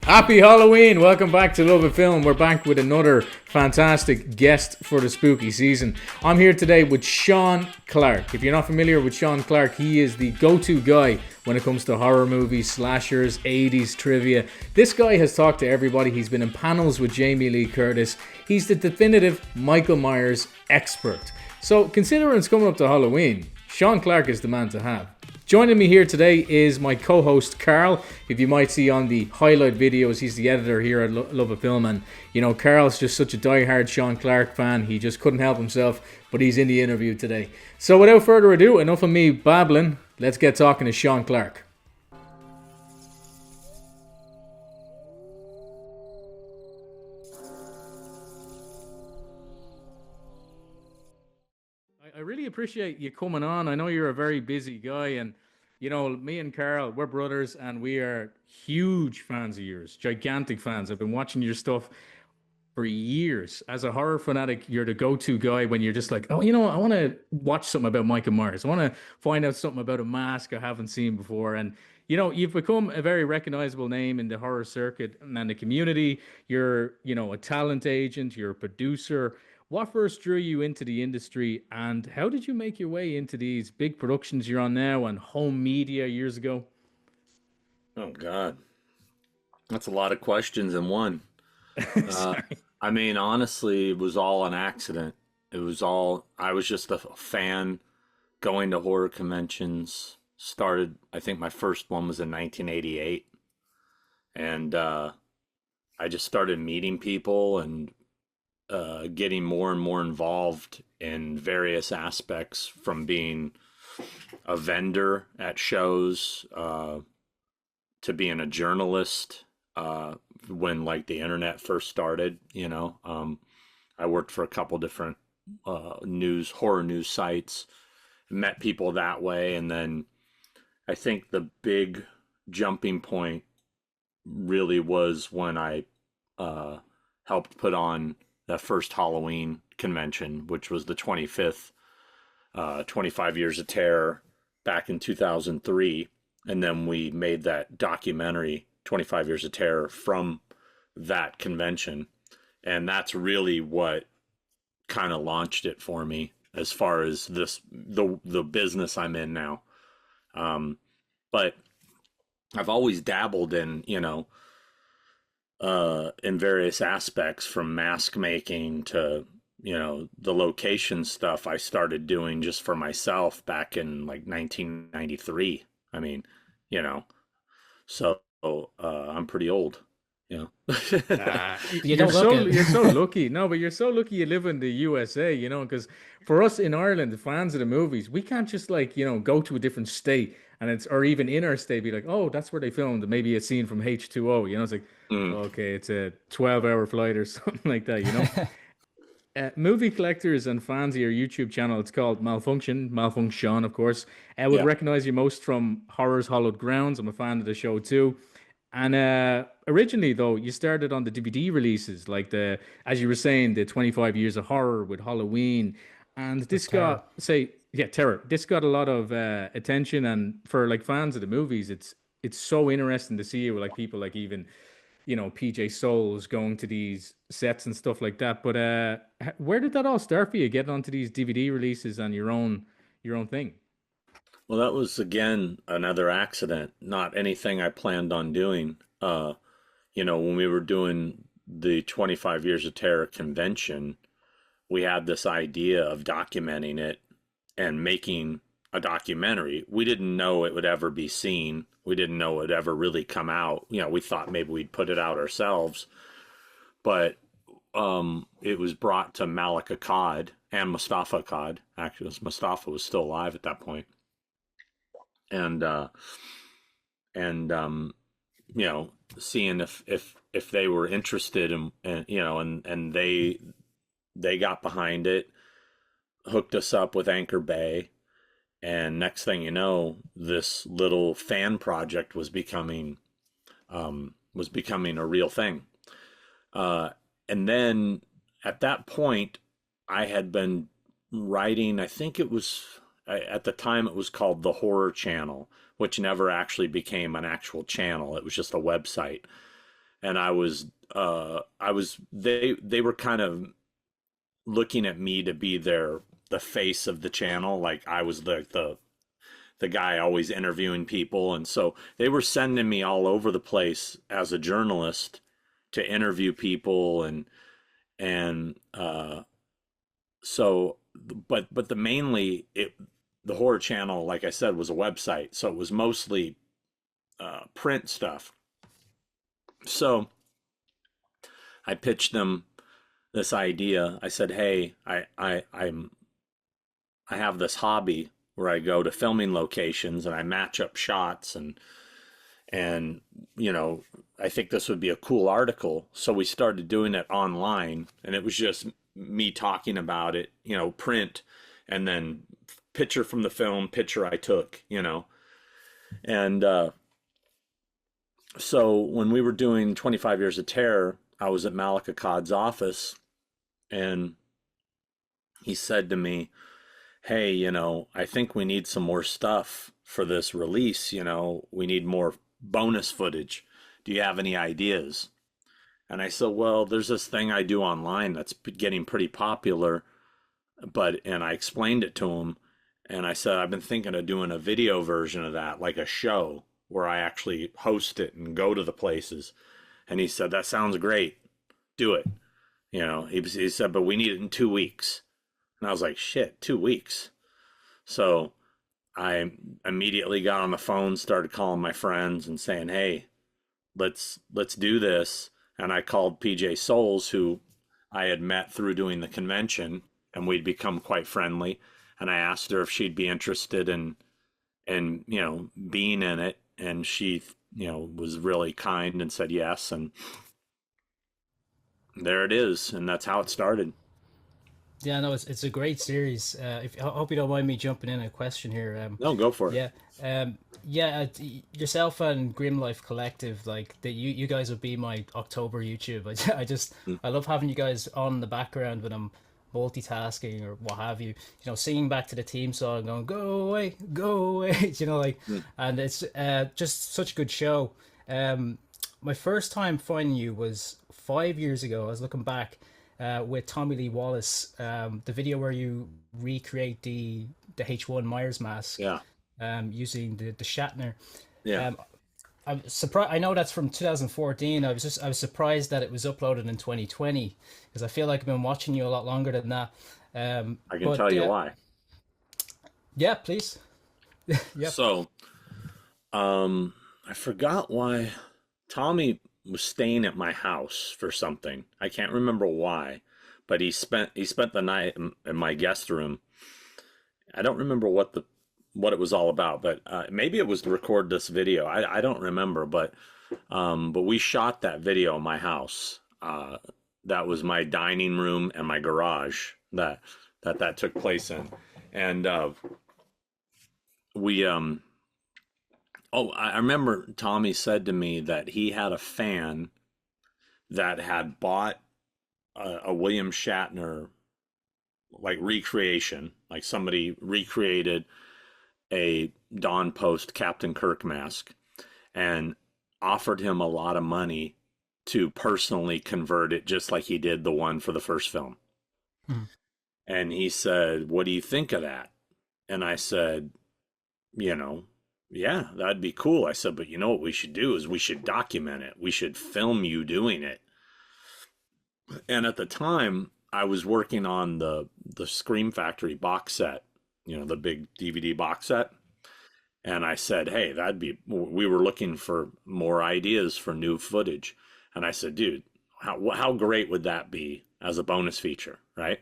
Happy Halloween! Welcome back to Love a Film. We're back with another fantastic guest for the spooky season. I'm here today with Sean Clark. If you're not familiar with Sean Clark, he is the go-to guy when it comes to horror movies, slashers, 80s trivia. This guy has talked to everybody. He's been in panels with Jamie Lee Curtis. He's the definitive Michael Myers expert. So considering it's coming up to Halloween, Sean Clark is the man to have. Joining me here today is my co-host Carl. If you might see on the highlight videos, he's the editor here at Love a Film, and you know Carl's just such a die-hard Sean Clark fan. He just couldn't help himself, but he's in the interview today. So without further ado, enough of me babbling. Let's get talking to Sean Clark. I really appreciate you coming on. I know you're a very busy guy, and you know, me and Carl, we're brothers, and we are huge fans of yours, gigantic fans. I've been watching your stuff for years. As a horror fanatic, you're the go-to guy when you're just like, oh, you know what? I want to watch something about Michael Myers. I want to find out something about a mask I haven't seen before. And you know, you've become a very recognizable name in the horror circuit and the community. You're, you know, a talent agent, you're a producer. What first drew you into the industry, and how did you make your way into these big productions you're on now and home media years ago? Oh God, that's a lot of questions in one. Uh, Sorry. I mean, honestly, it was all an accident. I was just a fan going to horror conventions. Started, I think my first one was in 1988. And I just started meeting people and getting more and more involved in various aspects from being a vendor at shows to being a journalist when like the internet first started, you know. I worked for a couple different horror news sites, met people that way, and then I think the big jumping point really was when I helped put on that first Halloween convention, which was the 25th, 25 Years of Terror back in 2003. And then we made that documentary, 25 Years of Terror, from that convention. And that's really what kind of launched it for me as far as the business I'm in now. But I've always dabbled in, in various aspects from mask making to, the location stuff I started doing just for myself back in like 1993. I mean, you know, so I'm pretty old, you know. You don't look it. You're so lucky. No, but you're so lucky you live in the USA, you know, because for us in Ireland, the fans of the movies, we can't just like, you know, go to a different state and it's or even in our state be like, oh, that's where they filmed maybe a scene from H2O. You know, it's like, Mm, okay, it's a 12-hour flight or something like that, you know. Movie collectors and fans of your YouTube channel, it's called Malfunction, of course. I would yeah. recognize you most from Horror's Hallowed Grounds. I'm a fan of the show too. And originally, though, you started on the DVD releases, like as you were saying, the 25 years of horror with Halloween. And With this terror. got, say, yeah, terror. This got a lot of attention. And for like fans of the movies, it's so interesting to see you, like people like even you know, PJ Souls going to these sets and stuff like that. But where did that all start for you, getting onto these DVD releases and your own thing? Well, that was again another accident, not anything I planned on doing. When we were doing the 25 Years of Terror convention, we had this idea of documenting it and making a documentary. We didn't know it would ever be seen. We didn't know it would ever really come out. We thought maybe we'd put it out ourselves, but it was brought to Malika Akkad and Mustafa Akkad. Actually, Mustafa was still alive at that point, and and seeing if they were interested and they got behind it, hooked us up with Anchor Bay, and next thing you know, this little fan project was becoming a real thing. Uh, and then at that point, I had been writing. I think at the time it was called the Horror Channel, which never actually became an actual channel. It was just a website. and they were kind of looking at me to be the face of the channel. Like I was the guy always interviewing people. And so they were sending me all over the place as a journalist to interview people. But the horror channel, like I said, was a website. So it was mostly print stuff. So I pitched them this idea. I said, hey, I have this hobby where I go to filming locations and I match up shots and I think this would be a cool article. So we started doing it online, and it was just me talking about it, print, and then picture from the film, picture I took, and so when we were doing 25 Years of Terror, I was at Malika Cod's office, and he said to me, hey, I think we need some more stuff for this release. We need more bonus footage. Do you have any ideas? And I said, well, there's this thing I do online that's getting pretty popular. And I explained it to him. And I said, I've been thinking of doing a video version of that, like a show where I actually host it and go to the places. And he said, that sounds great. Do it. He said, but we need it in 2 weeks. And I was like, shit, 2 weeks. So I immediately got on the phone, started calling my friends and saying, hey, let's do this. And I called PJ Souls, who I had met through doing the convention, and we'd become quite friendly. And I asked her if she'd be interested in being in it. And she, was really kind and said yes. And there it is. And that's how it started. Yeah, no, it's a great series. I hope you don't mind me jumping in a question here. No, go for it. Yeah, yourself and Grim Life Collective, like you guys would be my October YouTube. I love having you guys on the background when I'm multitasking or what have you. Singing back to the theme song, going go away, and it's just such a good show. My first time finding you was 5 years ago. I was looking back. With Tommy Lee Wallace, the video where you recreate the H1 Myers mask, using the Shatner. Yeah. I'm surprised. I know that's from 2014. I was surprised that it was uploaded in 2020 because I feel like I've been watching you a lot longer than that. I can tell you why. Yeah, please. Yep. So, I forgot why Tommy was staying at my house for something. I can't remember why, but he spent the night in my guest room. I don't remember what it was all about, but maybe it was to record this video. I don't remember, but we shot that video in my house. That was my dining room and my garage that took place in, and we I remember Tommy said to me that he had a fan that had bought a William Shatner like recreation, like somebody recreated a Dawn Post Captain Kirk mask and offered him a lot of money to personally convert it just like he did the one for the first film. And he said, what do you think of that? And I said, yeah, that'd be cool. I said, but what we should do is we should document it. We should film you doing it. And at the time, I was working on the Scream Factory box set, the big DVD box set. And I said, hey, we were looking for more ideas for new footage. And I said, dude, how great would that be as a bonus feature, right?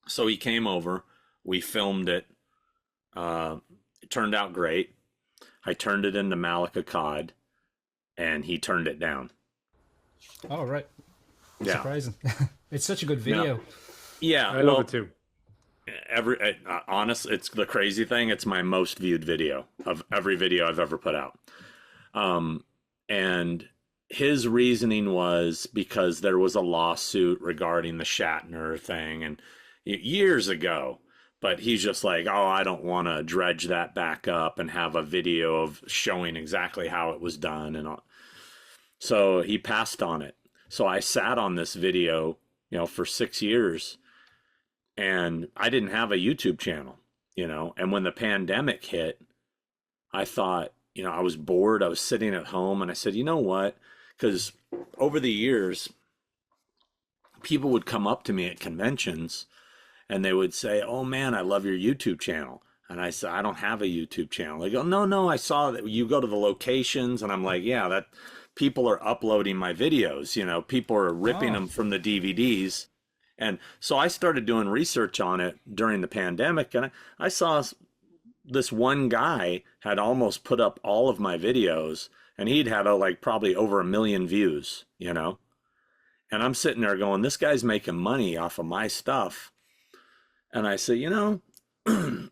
So he came over, we filmed it. It turned out great. I turned it into Malika Cod, and he turned it down. Oh, right. Yeah. Surprising. It's such a good video. Yeah, I love it too. Honest, it's the crazy thing. It's my most viewed video of every video I've ever put out. And his reasoning was because there was a lawsuit regarding the Shatner thing, and years ago. But he's just like, oh, I don't want to dredge that back up and have a video of showing exactly how it was done and all. So he passed on it. So I sat on this video, for 6 years, and I didn't have a YouTube channel, and when the pandemic hit, I thought, I was bored. I was sitting at home and I said, you know what? Because over the years, people would come up to me at conventions and they would say, oh man, I love your YouTube channel. And I said, I don't have a YouTube channel. They go, no, I saw that you go to the locations. And I'm like, yeah, that people are uploading my videos. People are ripping them from the DVDs. And so I started doing research on it during the pandemic. And I saw this one guy had almost put up all of my videos, and he'd had probably over 1 million views, and I'm sitting there going, this guy's making money off of my stuff. And I said, I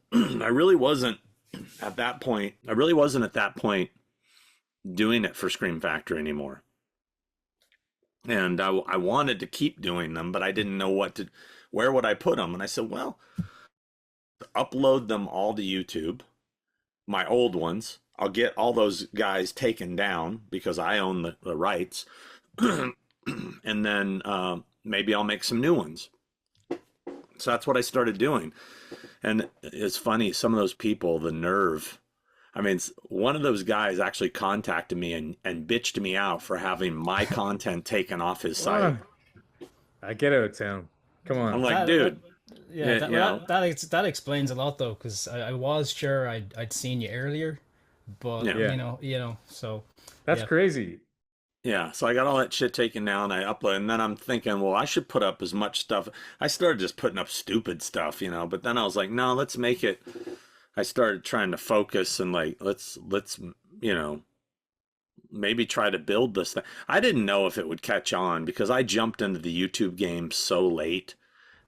really wasn't at that point doing it for Scream Factory anymore. And I wanted to keep doing them, but I didn't know where would I put them? And I said, well, upload them all to YouTube, my old ones. I'll get all those guys taken down because I own the rights. And then maybe I'll make some new ones. So that's what I started doing. And it's funny, some of those people, the nerve. I mean, one of those guys actually contacted me and bitched me out for having my content taken off his site. I get out of town. Come on. I'm like, dude. That explains a lot though, because I was sure I'd seen you earlier, but so that's crazy. Yeah, so I got all that shit taken down. I upload, and then I'm thinking, well, I should put up as much stuff. I started just putting up stupid stuff, but then I was like, no, let's make it. I started trying to focus and let's maybe try to build this thing. I didn't know if it would catch on because I jumped into the YouTube game so late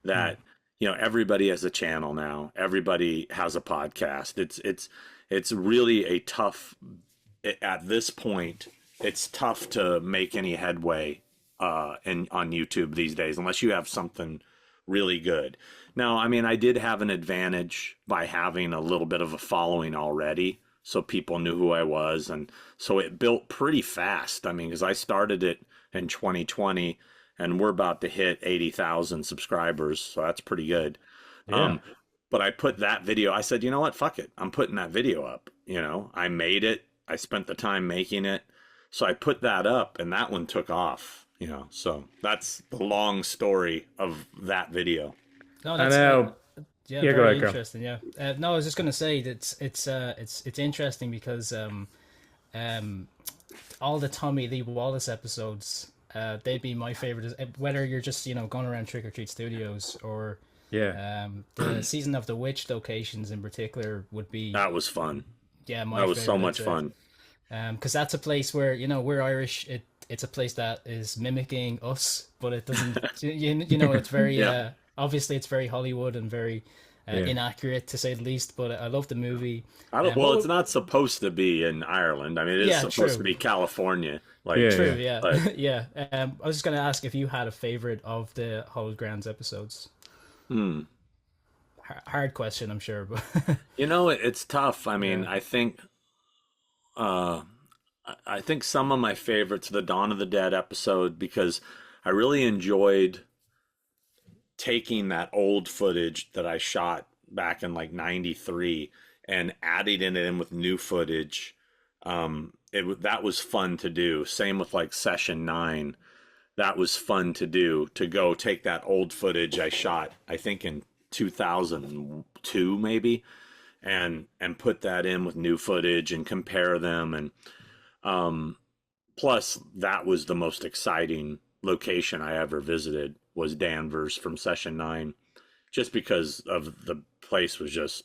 that everybody has a channel now. Everybody has a podcast. It's really a tough at this point. It's tough to make any headway on YouTube these days unless you have something really good. Now, I mean, I did have an advantage by having a little bit of a following already, so people knew who I was, and so it built pretty fast. I mean, because I started it in 2020, and we're about to hit 80,000 subscribers, so that's pretty good. Yeah. But I put that video, I said, you know what, fuck it. I'm putting that video up. I made it. I spent the time making it. So I put that up, and that one took off, So that's the long story of that video. No, that's very go interesting. Yeah. No, I was just gonna say that it's interesting because all the Tommy Lee Wallace episodes, they'd be my favorite. Whether you're just going around Trick or Treat Studios or the Season of the Witch locations in particular would be. That was fun. Yeah, that was so much fun. Because that's a place where we're Irish. It's a place that is mimicking us, but it doesn't. It's very obviously it's very Hollywood and very inaccurate to say the least. But I love the movie. It's not supposed to be in Ireland. I mean, it's supposed to be California. True. Yeah. I was just gonna ask if you had a favorite of the Hallowed Grounds episodes. Hard question, I'm sure, but it's tough. I mean, I think some of my favorites, the Dawn of the Dead episode, because I really enjoyed taking that old footage that I shot back in 93 and adding it in with new footage. That was fun to do. Same with Session 9. That was fun to do, to go take that old footage I shot, I think in 2002 maybe, and put that in with new footage and compare them. And plus that was the most exciting location I ever visited, was Danvers from Session 9, just because of the place was just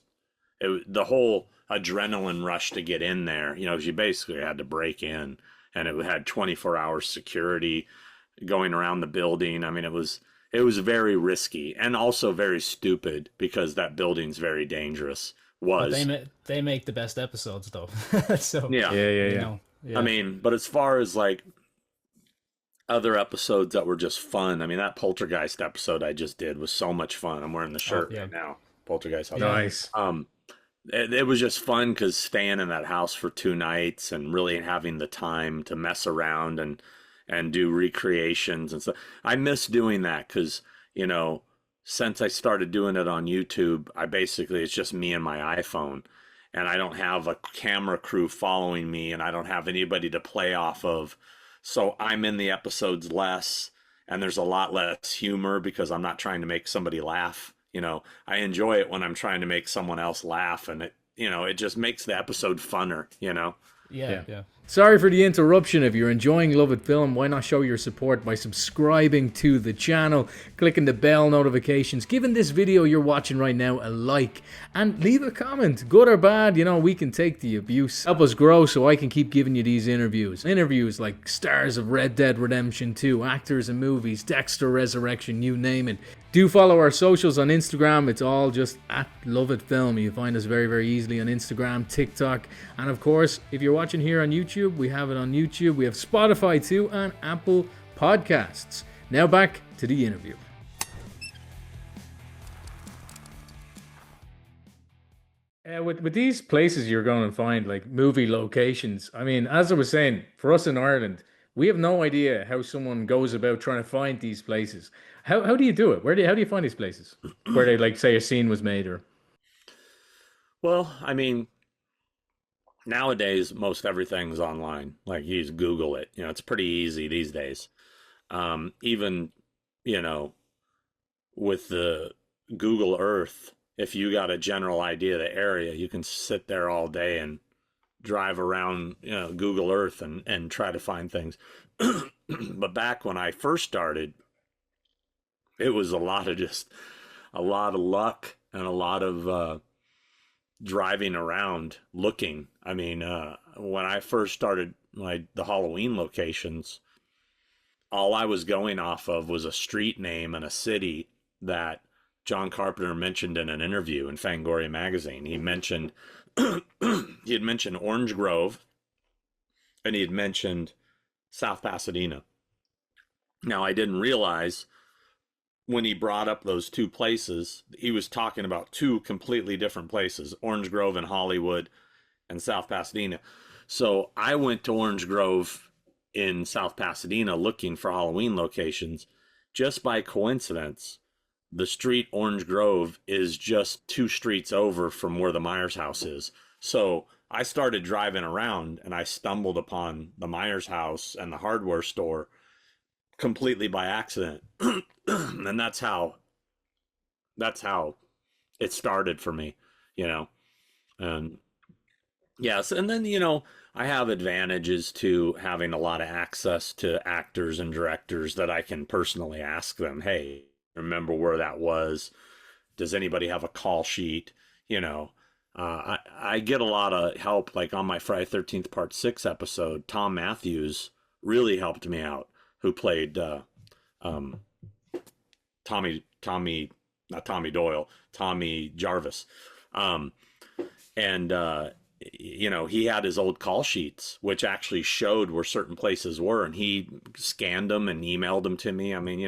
the whole adrenaline rush to get in there. You basically had to break in, and it had 24-hour security going around the building. I mean, it was very risky and also very stupid because that building's very dangerous. They make the best episodes though. So yeah. I mean, but as far as other episodes that were just fun, I mean, that Poltergeist episode I just did was so much fun. I'm wearing the shirt right now. Poltergeist. Nice. it was just fun because staying in that house for 2 nights and really having the time to mess around and do recreations and stuff. I miss doing that because, you know, since I started doing it on YouTube, I basically, it's just me and my iPhone, and I don't have a camera crew following me, and I don't have anybody to play off of. So I'm in the episodes less, and there's a lot less humor because I'm not trying to make somebody laugh. You know, I enjoy it when I'm trying to make someone else laugh, and it, you know, it just makes the episode funner, you know? Yeah. Sorry for the interruption. If you're enjoying Love It Film, why not show your support by subscribing to the channel, clicking the bell notifications, giving this video you're watching right now a like, and leave a comment, good or bad. You know, we can take the abuse. Help us grow so I can keep giving you these interviews. Interviews like stars of Red Dead Redemption 2, actors in movies, Dexter Resurrection, you name it. Do follow our socials on Instagram. It's all just at Love It Film. You find us very, very easily on Instagram, TikTok, and of course, if you're watching here on YouTube, we have it on YouTube. We have Spotify too, and Apple Podcasts. Now back to the interview. With these places you're going to find, like movie locations, I mean, as I was saying, for us in Ireland, we have no idea how someone goes about trying to find these places. How do you do it? How do you find these places where they, like, say a scene was made? Or Well, I mean, nowadays most everything's online. Like, you just Google it. You know, it's pretty easy these days. Even, you know, with the Google Earth, if you got a general idea of the area, you can sit there all day and drive around, you know, Google Earth and try to find things. But back when I first started, it was a lot of luck and a lot of driving around looking. I mean, when I first started the Halloween locations, all I was going off of was a street name and a city that John Carpenter mentioned in an interview in Fangoria magazine. He mentioned he had mentioned Orange Grove, and he had mentioned South Pasadena. Now, I didn't realize when he brought up those two places, he was talking about two completely different places, Orange Grove in Hollywood and South Pasadena. So I went to Orange Grove in South Pasadena looking for Halloween locations. Just by coincidence, the street Orange Grove is just 2 streets over from where the Myers house is. So I started driving around and I stumbled upon the Myers house and the hardware store completely by accident. And that's how it started for me, you know. And yes, and then, you know, I have advantages to having a lot of access to actors and directors that I can personally ask them, hey, remember where that was? Does anybody have a call sheet? You know, I get a lot of help, like on my Friday 13th Part 6 episode. Tom Matthews really helped me out, who played not Tommy Doyle, Tommy Jarvis. And you know, he had his old call sheets, which actually showed where certain places were, and he scanned them and emailed them to me. I mean,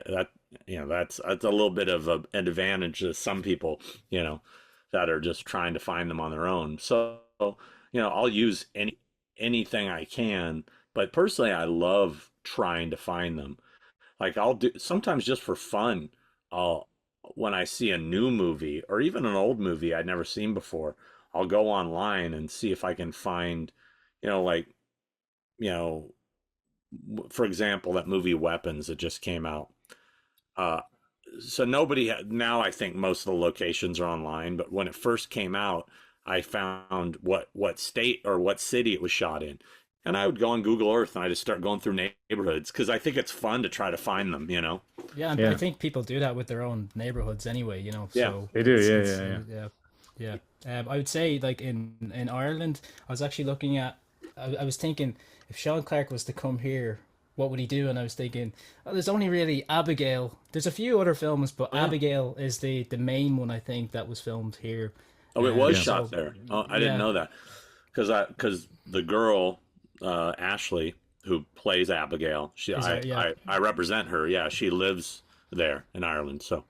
that's a little bit of an advantage to some people, you know, that are just trying to find them on their own. So, you know, I'll use anything I can, but personally, I love trying to find them. Like, I'll do sometimes just for fun. When I see a new movie or even an old movie I'd never seen before, I'll go online and see if I can find, you know, like, you know, for example, that movie Weapons that just came out. So now I think most of the locations are online, but when it first came out, I found what state or what city it was shot in. And I would go on Google Earth and I just start going through neighborhoods because I think it's fun to try to find them, you know? Yeah, I think people do that with their own neighborhoods anyway, you know? Yeah, so they do, yeah. I would say, like, in Ireland, I was actually looking at, I was thinking, if Sean Clark was to come here, what would he do? And I was thinking, oh, there's only really Abigail. There's a few other films, but Abigail is the main one, I think, that was filmed here. Oh, it was shot there. Oh, I didn't know that. Because the girl, Ashley, who plays Abigail, I represent her. Yeah, she lives there in Ireland. So,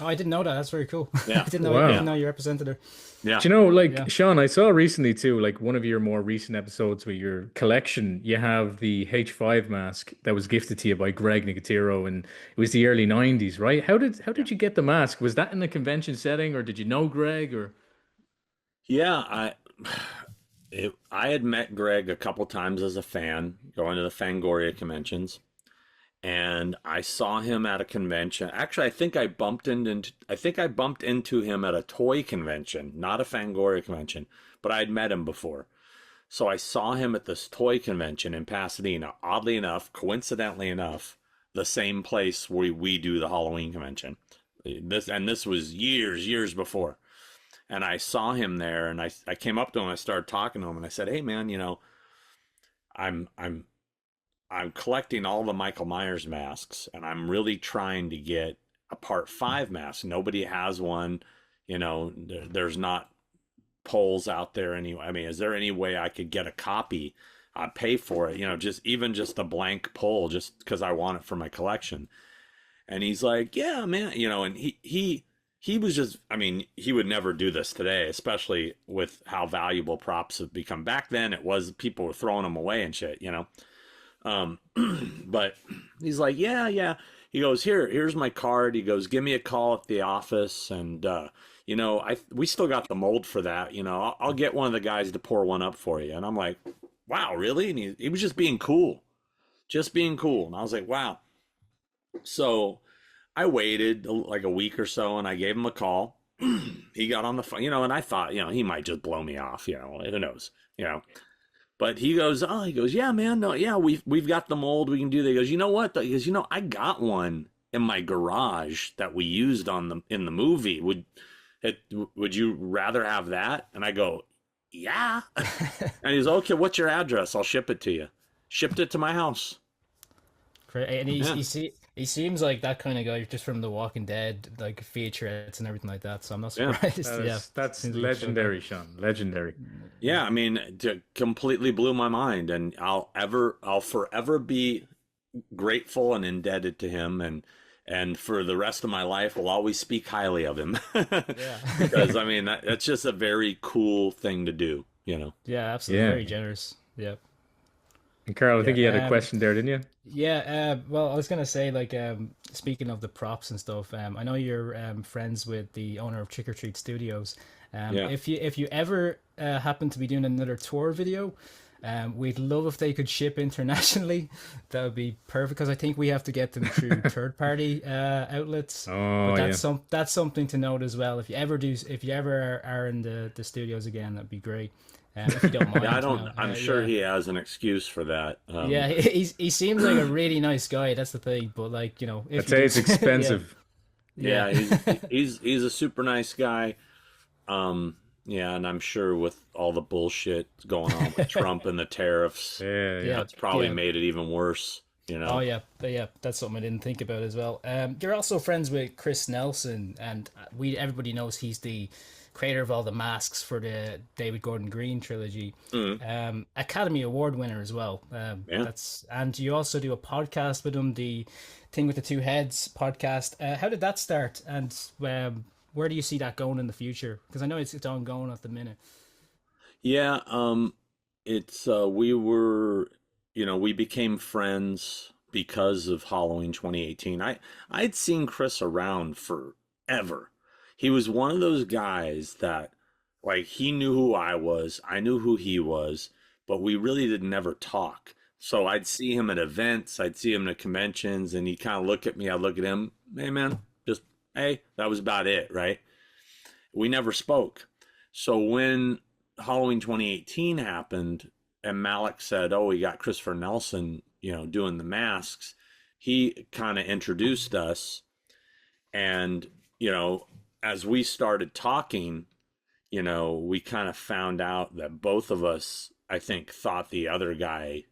Oh, I didn't know that. That's very cool. Yeah. I didn't know. I Wow. didn't know you represented her. Yeah. Do you know, like, Yeah. Sean, I saw recently too, like one of your more recent episodes with your collection, you have the H5 mask that was gifted to you by Greg Nicotero, and it was the early 90s, right? How did you get the mask? Was that in a convention setting, or did you know Greg, or Yeah, I had met Greg a couple times as a fan, going to the Fangoria conventions, and I saw him at a convention. Actually, I think I bumped into him at a toy convention, not a Fangoria convention, but I'd met him before. So I saw him at this toy convention in Pasadena. Oddly enough, coincidentally enough, the same place where we do the Halloween convention. This was years before. And I saw him there, and I came up to him. I started talking to him, and I said, "Hey, man, I'm I'm I'm collecting all the Michael Myers masks, and I'm really trying to get a Part 5 mask. Nobody has one. There's not polls out there anyway. I mean, is there any way I could get a copy? I'd pay for it. Just a blank poll, just because I want it for my collection." And he's like, "Yeah, man," and he was just, I mean, he would never do this today, especially with how valuable props have become. Back then, it was people were throwing them away and shit. But he's like, yeah. He goes, here's my card. He goes, give me a call at the office, and we still got the mold for that. I'll get one of the guys to pour one up for you. And I'm like, wow, really? And he was just being cool, And I was like, wow. So I waited like a week or so, and I gave him a call. He got on the phone, and I thought, he might just blow me off, who knows, But he goes, yeah, man, no, yeah, we've got the mold, we can do that. He goes, you know what? He goes, I got one in my garage that we used in the movie. Would you rather have that? And I go, yeah. And he's okay. What's your address? I'll ship it to you. Shipped it to my house. And Yeah. he seems like that kind of guy just from The Walking Dead, like featurettes and everything like that. So I'm not Yeah. surprised. that's Seems like a legendary, Sean. Legendary. Yeah, I mean, it completely blew my mind, and I'll forever be grateful and indebted to him, and for the rest of my life, will always speak highly of him. Yeah. Because I mean, that's just a very cool thing to do. Yeah, absolutely. Yeah. Very generous. Yeah. And Carl, I think you had a Yeah, question there, didn't you? yeah. Well, I was gonna say, like, speaking of the props and stuff, I know you're friends with the owner of Trick or Treat Studios. Yeah. If you ever happen to be doing another tour video, we'd love if they could ship internationally. That would be perfect, because I think we have to get them through third party outlets. Oh, But yeah. that's something to note as well. If you ever are in the studios again, that'd be great. If you don't mind. Yeah, I don't. I'm sure yeah. he has an excuse for that. Yeah, he seems like a really nice guy. That's the thing. But like, if I'd say it's yeah, expensive. Yeah, he's a super nice guy. Yeah, and I'm sure with all the bullshit going on with Trump and the tariffs, Yeah, yeah. yeah, that's probably yeah. made it even worse. Oh yeah, that's something I didn't think about as well. You're also friends with Chris Nelson, and everybody knows he's the creator of all the masks for the David Gordon Green trilogy. Academy Award winner as well. Yeah. And you also do a podcast with him, the Thing with the Two Heads podcast. How did that start, and where do you see that going in the future? Because I know it's ongoing at the minute. Yeah, it's we became friends because of Halloween 2018. I'd seen Chris around forever. He was one of those guys that, like, he knew who I was, I knew who he was, but we really didn't ever talk. So I'd see him at events, I'd see him at conventions, and he'd kind of look at me, I'd look at him, hey man, just hey, that was about it, right? We never spoke. So when Halloween 2018 happened, and Malik said, "Oh, we got Christopher Nelson, doing the masks," he kind of introduced us, and as we started talking, we kind of found out that both of us, I think, thought the other guy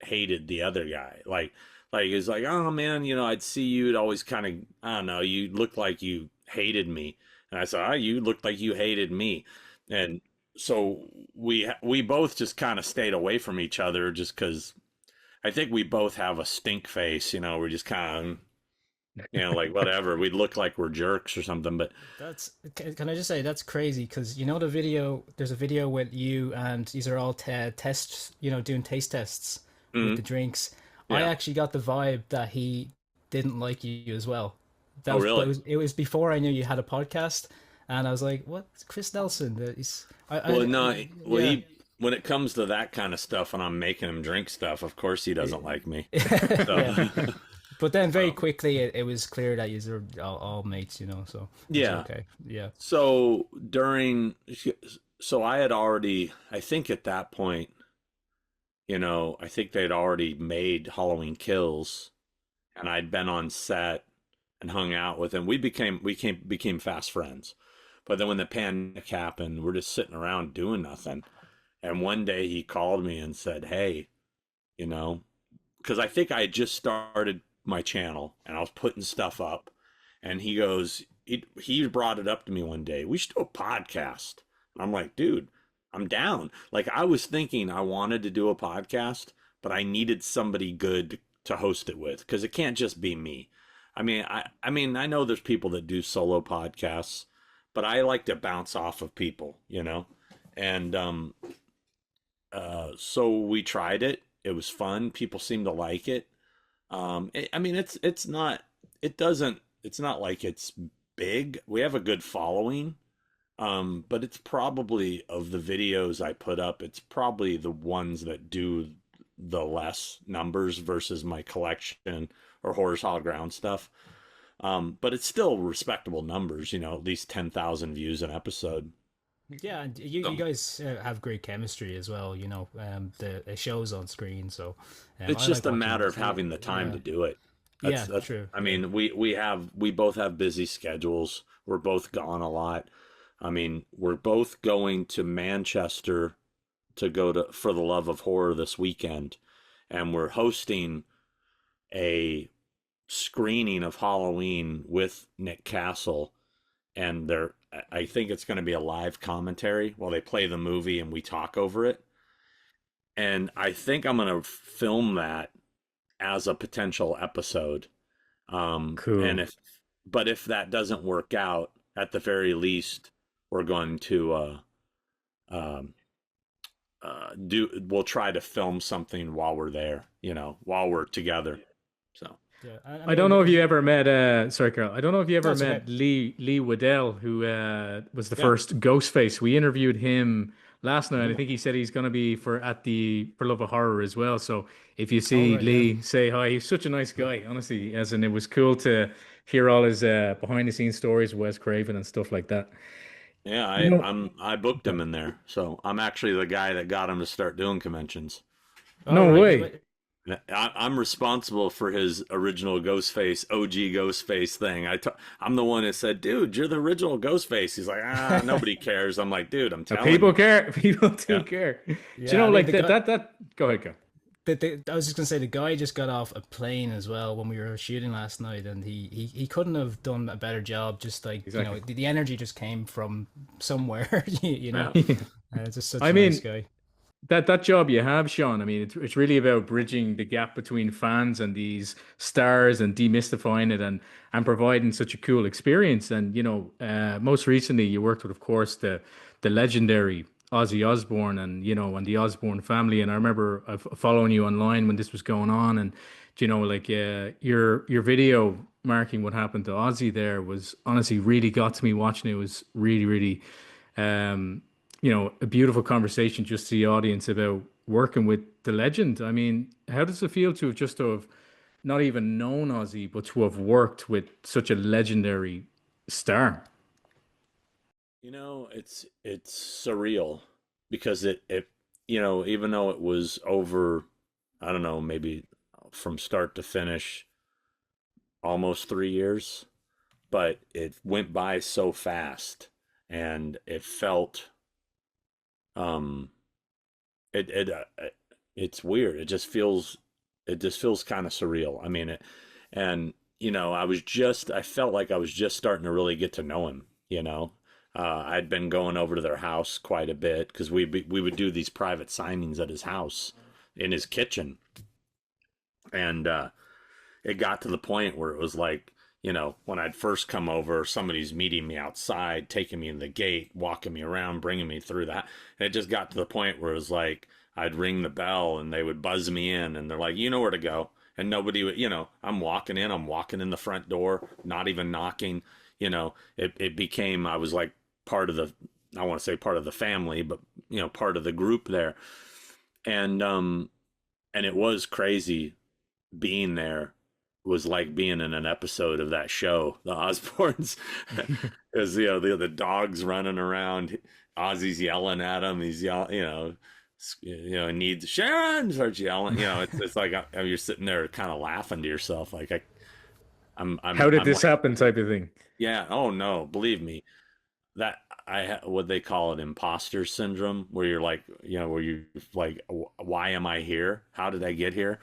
hated the other guy. Like he's like, "Oh man, I'd see you, it always kind of, I don't know, you looked like you hated me." And I said, "Oh, you looked like you hated me." And so we both just kind of stayed away from each other, just because I think we both have a stink face. We're just kind of, You know, like whatever. We'd look like we're jerks or something, but That's can I just say that's crazy because you know the video. There's a video with you and these are all tests. You know, doing taste tests with the mm, drinks. I yeah. actually got the vibe that he didn't like you as well. That Oh, was, but really? it was before I knew you had a podcast, and I was like, "What, Chris Nelson? He's Well, no, well, yeah." he when it comes to that kind of stuff, and I'm making him drink stuff, of course he doesn't like me. So, Yeah, but then very um, quickly it was clear that you were all mates, you know, so it was yeah. okay. Yeah. So so I had already, I think at that point, I think they'd already made Halloween Kills, and I'd been on set and hung out with him. We became fast friends. But then when the pandemic happened, we're just sitting around doing nothing. And one day he called me and said, "Hey, you know, because I think I had just started my channel and I was putting stuff up." And he goes, he brought it up to me one day. We should do a podcast. And I'm like, dude, I'm down. Like I was thinking I wanted to do a podcast, but I needed somebody good to host it with because it can't just be me. I mean, I know there's people that do solo podcasts, but I like to bounce off of people, And so we tried it. It was fun. People seem to like it. I mean, it's not. It doesn't. It's not like it's big. We have a good following. But it's probably of the videos I put up, it's probably the ones that do the less numbers versus my collection or Horrors Hallowed Grounds stuff. But it's still respectable numbers, at least 10,000 views an episode. Yeah, and you So guys have great chemistry as well. You know, the it shows on screen. So, it's I just like a watching. matter of having the time Yeah, to do it. yeah, That's true. I Yeah, mean, we both have busy schedules. We're both gone a lot. I mean, we're both going to Manchester to go to For the Love of Horror this weekend, and we're hosting a screening of Halloween with Nick Castle, and I think it's going to be a live commentary while they play the movie and we talk over it. And I think I'm going to film that as a potential episode. And Cool. if that doesn't work out, at the very least, we're going to um, we'll try to film something while we're there, while we're together. So yeah. I I don't mean, know if you ever met sorry Carl, I don't know if you ever that's okay. met Lee Waddell, who was the Yeah. first Ghostface. We interviewed him last night. I think he said he's going to be for Love of Horror as well. So if you All see right. Yeah. Lee, say hi. He's such a nice guy, honestly. As in, it was cool to hear all his behind the scenes stories with Wes Craven and stuff like that. yeah, You know, I booked him in there. So I'm actually the guy that got him to start doing conventions. All no right. way. I'm responsible for his original Ghostface, OG Ghostface thing. I'm the one that said, "Dude, you're the original Ghostface." He's like, nobody cares. I'm like, "Dude, I'm telling People you." care. People do Yeah, care. Do you Yeah. know, I mean, like the guy. Go ahead, go. I was just gonna say the guy just got off a plane as well when we were shooting last night, and he couldn't have done a better job. Just like Exactly. the energy just came from somewhere, you know. yeah. Just such I a nice mean, guy. that job you have, Sean, I mean, it's really about bridging the gap between fans and these stars and demystifying it and providing such a cool experience. And most recently you worked with, of course, the legendary Ozzy Osbourne and the Osbourne family. And I remember following you online when this was going on, and like your video marking what happened to Ozzy there was honestly really got to me watching it. It was really, really um, a beautiful conversation just to the audience about working with the legend. I mean, how does it feel to have just to have not even known Ozzy, but to have worked with such a legendary star? It's surreal because even though it was over, I don't know, maybe from start to finish, almost 3 years, but it went by so fast, and it felt um it's weird. It just feels kind of surreal. I mean it, and I felt like I was just starting to really get to know him. I'd been going over to their house quite a bit because we would do these private signings at his house in his kitchen, and it got to the point where it was like when I'd first come over, somebody's meeting me outside, taking me in the gate, walking me around, bringing me through that. And it just got to the point where it was like I'd ring the bell and they would buzz me in and they're like, you know where to go. And nobody would, I'm walking in the front door, not even knocking. It became, I was like part of the, I want to say part of the family, but, part of the group there. And it was crazy being there. Was like being in an episode of that show, the Osbournes, because the dog's running around, Ozzy's yelling at him, he's yelling, needs Sharon, starts yelling, it's like you're sitting there kind of laughing to yourself, like I'm How did I'm this like, happen, type of thing. yeah, oh no, believe me, that what they call it, imposter syndrome, where you're like, where you like, why am I here? How did I get here?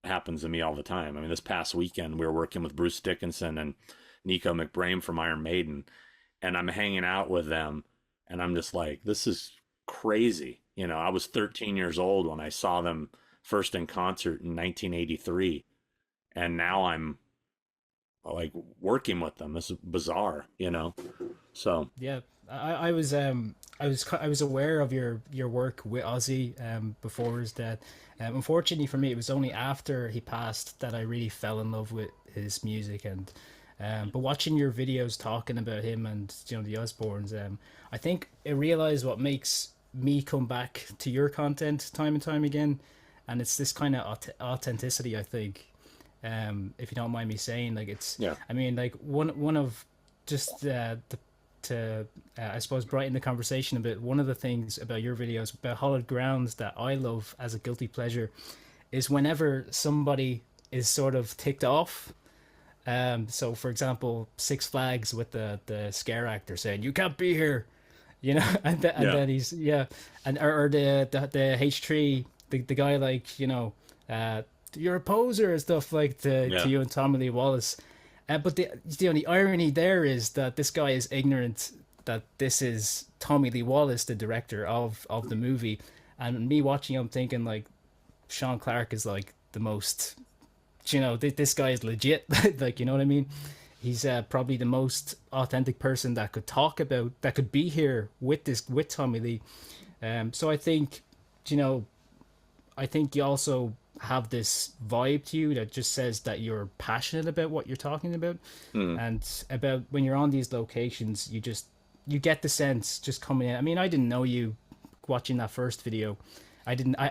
Happens to me all the time. I mean, this past weekend we were working with Bruce Dickinson and Nico McBrain from Iron Maiden, and I'm hanging out with them, and I'm just like, this is crazy. I was 13 years old when I saw them first in concert in 1983, and now I'm like working with them. This is bizarre. So Yeah, I was aware of your work with Ozzy before his death. Unfortunately for me, it was only after he passed that I really fell in love with his music. And but watching your videos talking about him and the Osbournes, I think I realized what makes me come back to your content time and time again, and it's this kind of authenticity. I think, if you don't mind me saying, like it's, yeah, I mean, like one of just to I suppose brighten the conversation a bit, one of the things about your videos about Hallowed Grounds that I love as a guilty pleasure is whenever somebody is sort of ticked off. So for example, Six Flags with the scare actor saying, "You can't be here," and then he's or the H3, the guy, like, you're a poser and stuff, like to you and Tommy Lee Wallace. But the irony there is that this guy is ignorant that this is Tommy Lee Wallace, the director of the movie, and me watching him thinking like Sean Clark is like the most, this guy is legit, like, you know what I mean? He's probably the most authentic person that could be here with Tommy Lee. So I think, you also have this vibe to you that just says that you're passionate about what you're talking about, and about when you're on these locations, you get the sense just coming in. I mean, I didn't know you watching that first video.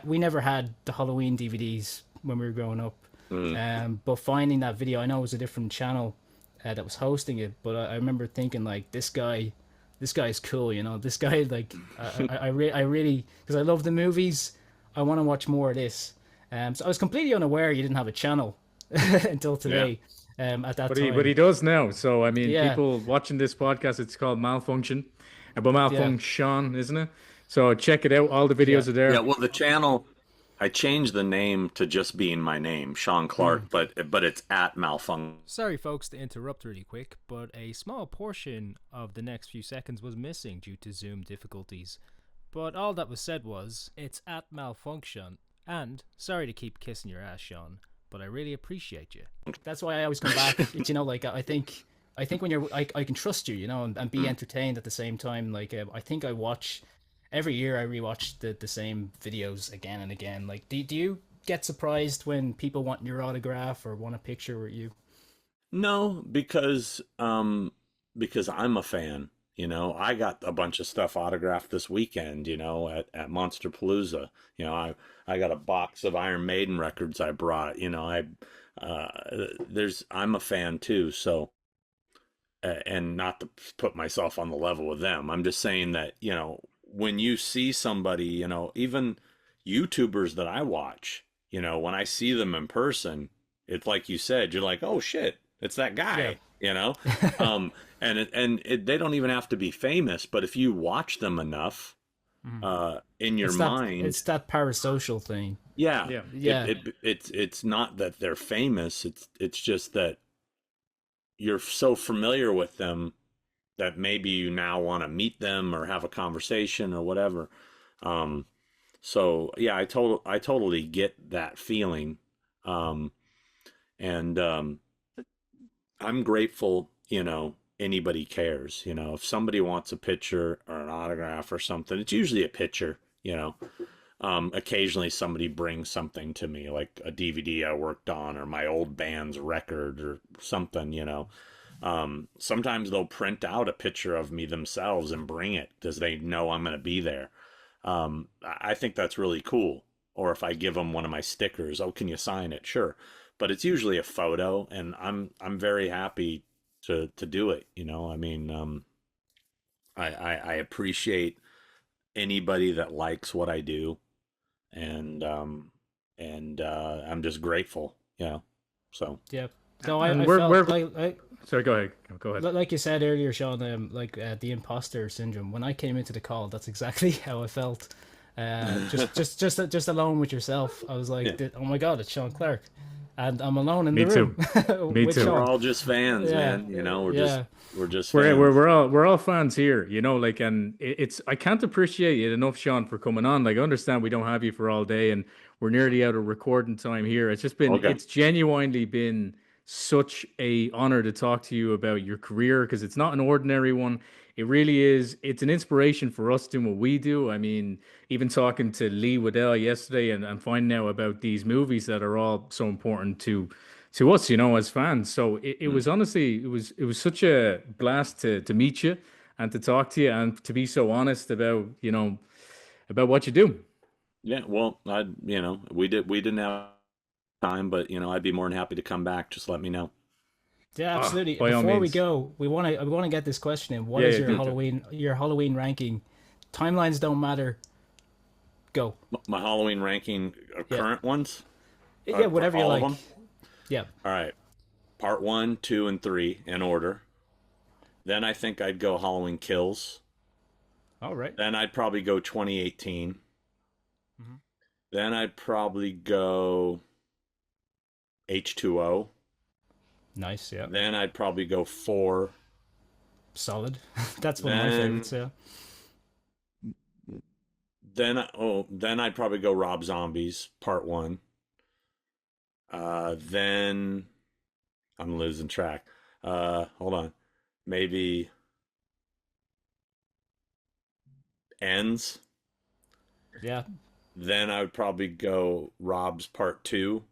We never had the Halloween DVDs when we were growing up. But finding that video, I know it was a different channel that was hosting it, but I remember thinking like, this guy is cool, this guy, like, I really, because I love the movies, I want to watch more of this. So I was completely unaware you didn't have a channel until today. At that time, But he does now. So I mean, Yeah. people watching this podcast, it's called Malfunction, but Malfunction, isn't it? So check it out. All the videos are there. Yeah, well, the channel, I changed the name to just being my name, Sean Clark, but it's at Malfunction. Sorry, folks, to interrupt really quick, but a small portion of the next few seconds was missing due to Zoom difficulties. But all that was said was, it's at Malfunction. And sorry to keep kissing your ass, Sean, but I really appreciate you. That's why I always come back. Like, I think when you're, I can trust you, and be entertained at the same time. Like, I think every year I rewatch the same videos again and again. Like, do you get surprised when people want your autograph or want a picture with you? No, because I'm a fan. I got a bunch of stuff autographed this weekend, at Monster Palooza. I got a box of Iron Maiden records I brought. I'm a fan too. So, and not to put myself on the level with them, I'm just saying that, when you see somebody, even YouTubers that I watch, when I see them in person, it's like you said, you're like, oh shit, it's that guy, they don't even have to be famous, but if you watch them enough, in your mind, it's that parasocial thing. Yeah. It's not that they're famous. It's just that you're so familiar with them that maybe you now want to meet them or have a conversation or whatever. So yeah, I totally get that feeling. And I'm grateful, anybody cares. If somebody wants a picture or an autograph or something, it's usually a picture. Occasionally somebody brings something to me, like a DVD I worked on or my old band's record or something. Sometimes they'll print out a picture of me themselves and bring it because they know I'm going to be there. I think that's really cool. Or if I give them one of my stickers, oh, can you sign it? Sure. But it's usually a photo, and I'm very happy to do it. I mean, I appreciate anybody that likes what I do, and I'm just grateful. So Yeah. No, And I we're felt we're like sorry. Go ahead. Go ahead. like you said earlier, Sean, the imposter syndrome. When I came into the call, that's exactly how I felt. Just alone with yourself, I was like, yeah, oh my god, it's Sean Clark, and I'm alone in Me the too. room Me with too. we're Sean. all just fans, Yeah, man. We're just yeah, we're just We're fans. we're all fans here, like, and it's I can't appreciate it enough, Sean, for coming on. Like, I understand we don't have you for all day, and we're nearly out of recording time here. Okay. It's genuinely been such a honor to talk to you about your career because it's not an ordinary one. It really is. It's an inspiration for us doing what we do. I mean, even talking to Lee Waddell yesterday and finding out about these movies that are all so important to us, as fans. So it Mm. was honestly, it was such a blast to meet you and to talk to you and to be so honest about, about what you do. Yeah, well, we didn't have time, but I'd be more than happy to come back. Just let me know. yeah, Ah, absolutely. by all Before we means. go, we want to get this question in. What Yeah, is yeah, your do it. Halloween ranking? Timelines don't matter. Go. My Halloween ranking, Yeah, current ones, yeah, for whatever you all of like. them. Yeah. All right, part one, two, and three in order. Then I think I'd go Halloween Kills. All right. Then I'd probably go 2018. Mhm. Then I'd probably go H2O. Nice. Yeah. Then I'd probably go four. Solid. That's one of my Then favorites. Yeah. then I'd probably go Rob Zombies Part One. Then I'm losing track. Hold on. Maybe Ends. Yeah. Then I would probably go Rob's Part Two.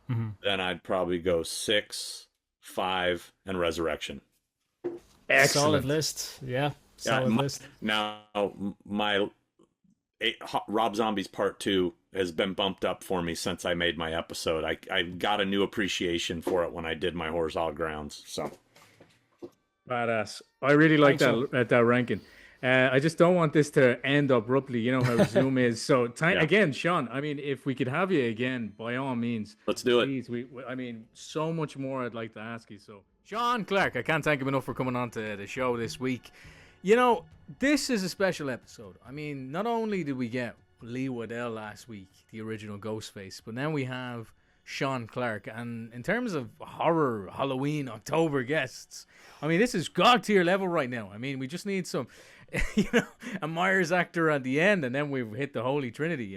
Hmm. Then I'd probably go six, five, and Resurrection. Solid Excellent. list. Yeah. Yeah. Solid list. Now my Rob Zombies Part Two has been bumped up for me since I made my episode. I got a new appreciation for it when I did my Hallowed Grounds. So Badass. I really like Thanks, Sean. that ranking. I just don't want this to end abruptly. You know how Zoom is. So yeah, again, Sean. I mean, if we could have you again, by all means, let's do it. please. I mean, so much more I'd like to ask you. So, Sean Clark, I can't thank him enough for coming on to the show this week. This is a special episode. I mean, not only did we get Lee Waddell last week, the original Ghostface, but then we have Sean Clark. And in terms of horror, Halloween, October guests, I mean, this is God tier level right now. I mean, we just need some, a Myers actor at the end, and then we've hit the Holy Trinity.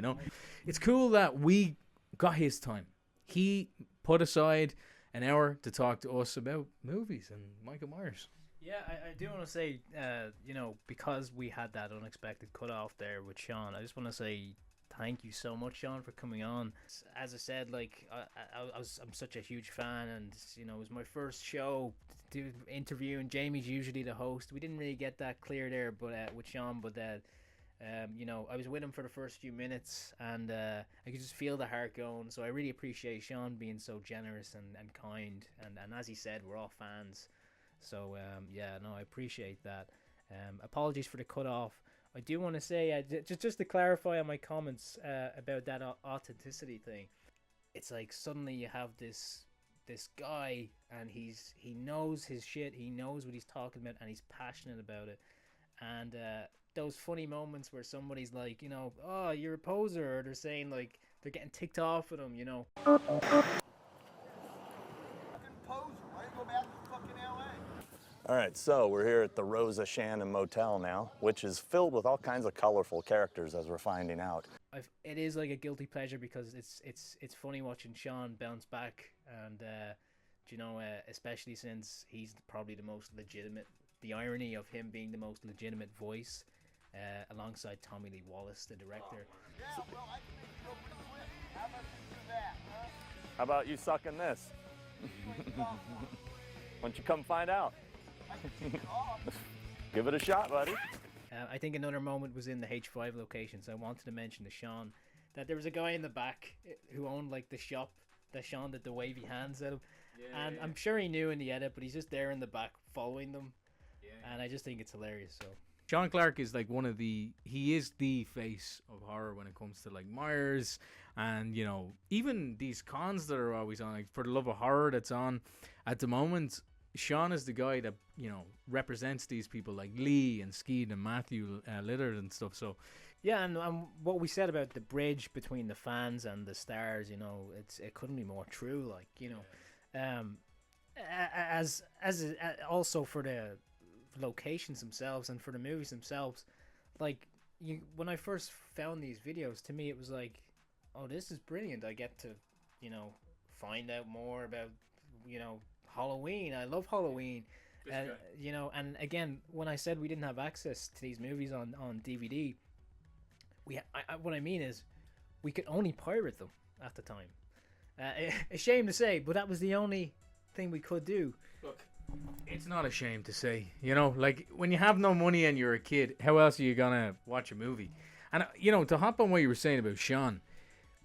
It's cool that we got his time. He put aside an hour to talk to us about movies and Michael Myers. Yeah, I do want to say, because we had that unexpected cutoff there with Sean, I just want to say thank you so much, Sean, for coming on. As I said, I'm such a huge fan, and it was my first show to interview, and Jamie's usually the host. We didn't really get that clear there, but with Sean, but I was with him for the first few minutes, and I could just feel the heart going. So I really appreciate Sean being so generous and kind, and as he said, we're all fans. So I appreciate that. Apologies for the cutoff. I do want to say, just to clarify on my comments about that authenticity thing. It's like suddenly you have this guy, and he knows his shit. He knows what he's talking about, and he's passionate about it. And those funny moments where somebody's like, oh, you're a poser, or they're saying like they're getting ticked off with him, All right, so we're here at the Rosa Shannon Motel now, which is filled with all kinds of colorful characters, as we're finding out. It is like a guilty pleasure because it's funny watching Sean bounce back and You know, especially since he's probably the most legitimate. The irony of him being the most legitimate voice, alongside Tommy Lee Wallace, the director. Yeah, well, I can make you go pretty quick. How about you do that, huh? How about you sucking this? Why don't you come find out? Give it a shot, buddy. I think another moment was in the H5 location, so I wanted to mention to Sean that there was a guy in the back who owned like the shop that Sean did the wavy hands at him. And I'm sure he knew in the edit, but he's just there in the back following them. And I just think it's hilarious. So Sean Clark is like he is the face of horror when it comes to like Myers and, you know, even these cons that are always on, like For the Love of Horror that's on at the moment. Sean is the guy that, you know, represents these people like Lee and Skeet and Matthew Lillard and stuff. So yeah, and what we said about the bridge between the fans and the stars, you know, it couldn't be more true. Like, you know, as also for the locations themselves and for the movies themselves, like when I first found these videos, to me it was like, oh, this is brilliant. I get to, you know, find out more about, you know, Halloween. I love Halloween. You know, and again, when I said we didn't have access to these movies on DVD, what I mean is we could only pirate them at the time. A shame to say, but that was the only thing we could do. Look, it's not a shame to say, you know, like when you have no money and you're a kid, how else are you gonna watch a movie? And you know, to hop on what you were saying about Sean,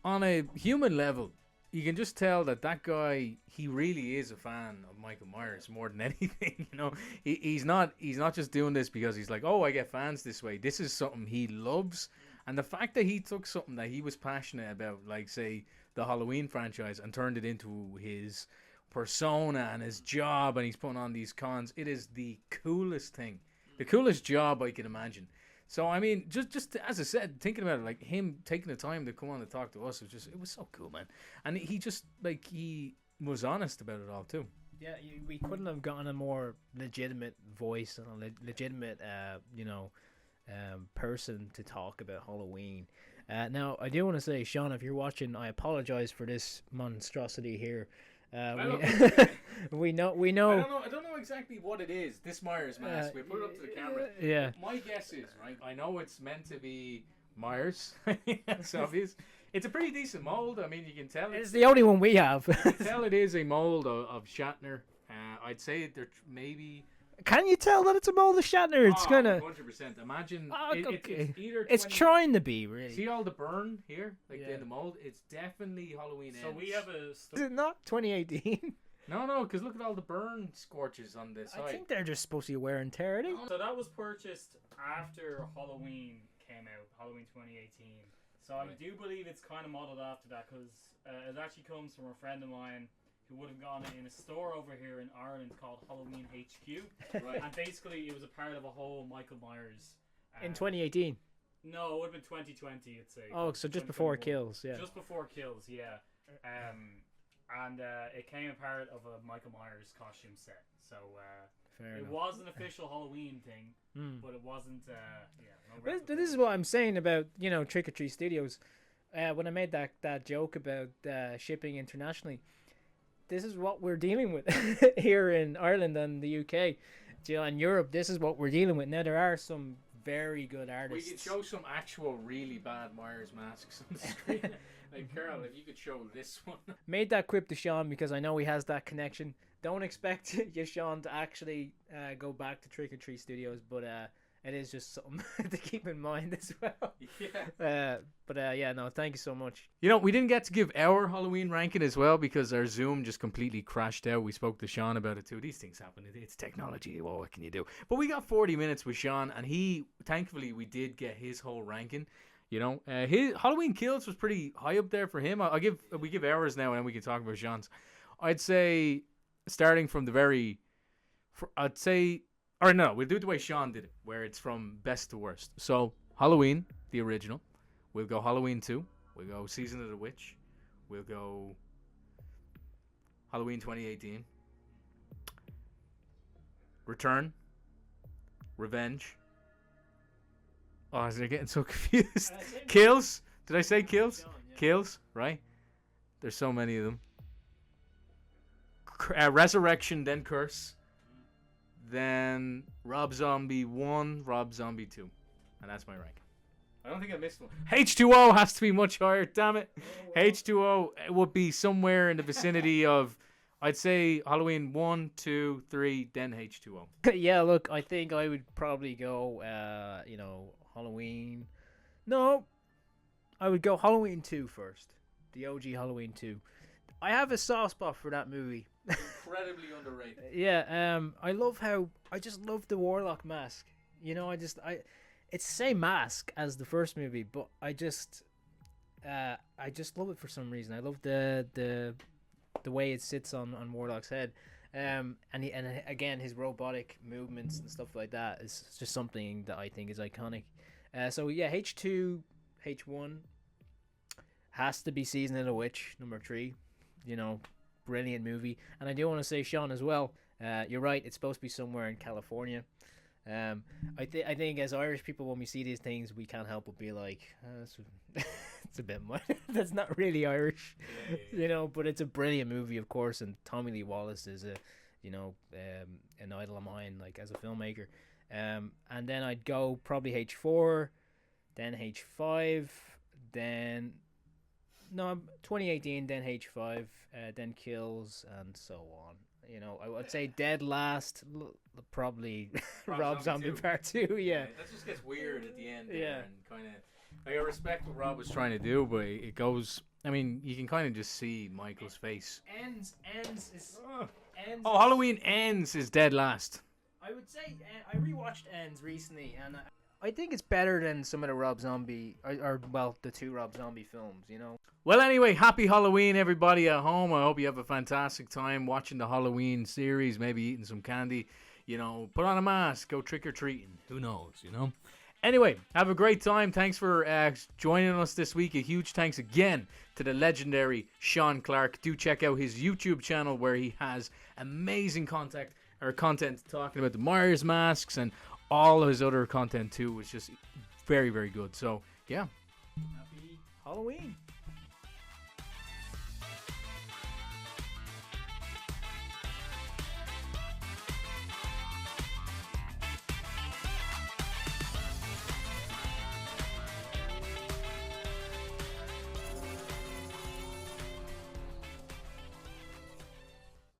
on a human level, you can just tell that guy, he really is a fan of Michael Myers more than anything. You know, he's not just doing this because he's like, oh, I get fans this way. This is something he loves. And the fact that he took something that he was passionate about, like say the Halloween franchise, and turned it into his persona and his job, and he's putting on these cons, it is the coolest thing, the coolest job I can imagine. So I mean, just as I said, thinking about it, like him taking the time to come on and talk to us, it was so cool, man. And he just like he was honest about it all too. Yeah, we couldn't have gotten a more legitimate voice and a legitimate, you know, person to talk about Halloween. Now I do want to say, Sean, if you're watching, I apologize for this monstrosity here. We know. I don't know exactly what it is. This Myers mask. We put it up to the camera. Yeah. My guess is, right, I know it's meant to be Myers. It's obvious. It's a pretty decent mold. I mean, you can tell it's the only one we have. You can tell it is a mold of Shatner. I'd say there maybe. Can you tell that it's a mold of Shatner? It's kind of 100%. Imagine okay. It's either it's trying to be, really. See all the burn here, like in the mold. It's definitely Halloween. So ends. we have Is it not 2018? No, because look at all the burn scorches on this side. I think they're just supposed to be wear and tear. So that was purchased after Halloween came out, Halloween 2018. So I do believe it's kind of modeled after that, because it actually comes from a friend of mine who would have gone in a store over here in Ireland called Halloween HQ. Right. And basically it was a part of a whole Michael Myers. In 2018? No, it would have been 2020, I'd say. Oh, so just before Kills, yeah. Just before Kills, yeah. And it came a part of a Michael Myers costume set. So it was an official Halloween thing, but it wasn't. This is what I'm saying about, you know, Trick or Treat Studios. When I made that joke about shipping internationally, this is what we're dealing with here in Ireland and the UK, you know, and Europe. This is what we're dealing with now. There are some very good artists. We could show some actual really bad Myers masks on the screen. Like, Carol, if you could show this one. Made that quip to Sean because I know he has that connection. Don't expect you, Sean, to actually go back to Trick or Treat Studios, but it is just something to keep in mind as well. Yeah. No, thank you so much. You know, we didn't get to give our Halloween ranking as well because our Zoom just completely crashed out. We spoke to Sean about it too. These things happen. It's technology. Well, what can you do? But we got 40 minutes with Sean, and thankfully, we did get his whole ranking. You know, his Halloween Kills was pretty high up there for him. We give ours now, and then we can talk about Sean's. I'd say starting from we'll do it the way Sean did it, where it's from best to worst. So Halloween, the original. We'll go Halloween 2. We'll go Season of the Witch. We'll go Halloween 2018. Return. Revenge. Oh, I was getting so confused. Kills. Did I say Kills? Kills, right? There's so many of them. Resurrection, then Curse, then Rob Zombie 1, Rob Zombie 2. And that's my rank. I don't think I missed one. H2O has to be much higher, damn it. H2O would be somewhere in the vicinity of, I'd say, Halloween 1, 2, 3, then H2O. Yeah, look, I think I would probably go, Halloween. No, I would go Halloween 2 first. The OG Halloween 2. I have a soft spot for that movie. Incredibly underrated. Yeah, I just love the Warlock mask. It's the same mask as the first movie, but I just love it for some reason. I love the way it sits on Warlock's head, and again his robotic movements and stuff like that is just something that I think is iconic. So yeah, H2, H1 has to be Season of the Witch, number 3. Brilliant movie. And I do want to say, Sean, as well, you're right, it's supposed to be somewhere in California. I think as Irish people, when we see these things, we can't help but be like, it's a bit much. That's not really Irish, but it's a brilliant movie, of course, and Tommy Lee Wallace is an idol of mine, like, as a filmmaker. And then I'd go probably H4, then H5, then 2018, then H5, then Kills, and so on. I would say dead last, probably Rob Zombie Part 2. Yeah, that just gets weird at the end. Yeah, and kind of. I respect what Rob was trying to do, but it goes. I mean, you can kind of just see Michael's face. Ends. Oh, Halloween Ends is dead last. I would say I rewatched Ends recently, and I think it's better than some of the Rob Zombie, or the 2 Rob Zombie films. Well, anyway, happy Halloween, everybody at home. I hope you have a fantastic time watching the Halloween series, maybe eating some candy, put on a mask, go trick-or-treating. Who knows, Anyway, have a great time. Thanks for joining us this week. A huge thanks again to the legendary Sean Clark. Do check out his YouTube channel where he has amazing content talking about the Myers masks, and all of his other content too was just very, very good. So, yeah. Happy Halloween.